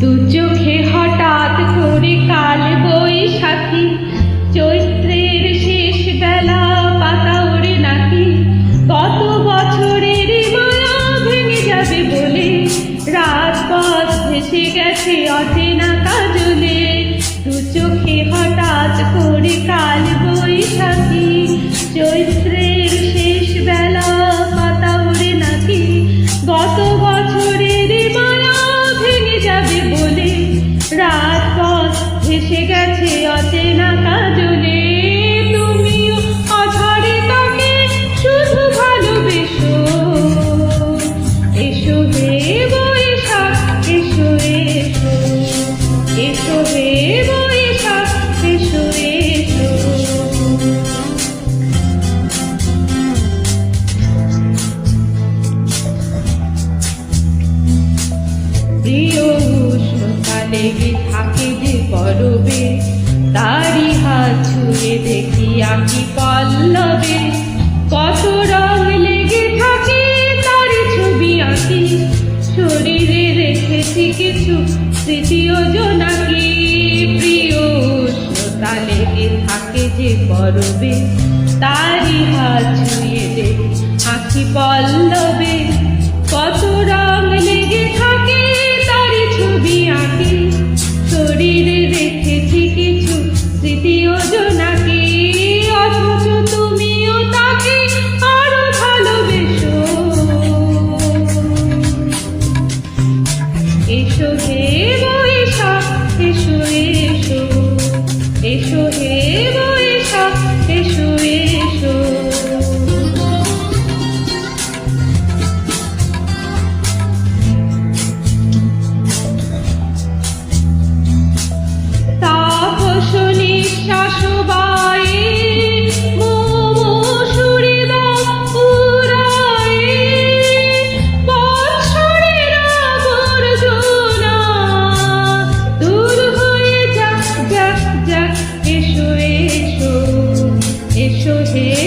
দু চোখে হঠাৎ করে কাল বৈশাখী, চৈত্রের শেষ বেলা পাতা ওড়ে নাকি, কত বছরের মায়া ভেঙে যাবে বলে রাত পথ ভেসে গেছে অচেনা কাজলে। দু চোখে হঠাৎ করে কাল বৈশাখী, চৈত্রের শেষ বেলা পাতা ওড়ে নাকি, গত বছরের মায়া ভেঙে যাবে বলে রাত পথ ভেসে গেছে অচেনা কাজলে। তুমিও অঝরে তাকে শুধু ভালোবেসো, এসো হে বৈশাখ এসো এসো, এসো হে বৈশাখ এসো এসো। প্রিয় উষ্ণতা লেগে থাকে যে পরবে, তারি হাত ছুঁয়ে দেখি আঁকি পল্লবে। কত রং লেগে থাকে তারি ছবি আঁকি, শরীরে রেখেছি কিছু স্মৃতি ও জোনাকি। প্রিয় উষ্ণতা লেগে থাকে যে পরবে, তারি হাত ছুঁয়ে দেখি আঁকি পল্লবে। কত রং লেগে থাকে তারি ছবি আঁকি, শরীরে রেখেছি কিছু স্মৃতি ও জোনাকি। অথচ তুমিও তাকে আরো ভালোবেসো, এসো হে বৈশাখ এসো এসো, এসো হে বৈশাখ এসো এসো। এসো হে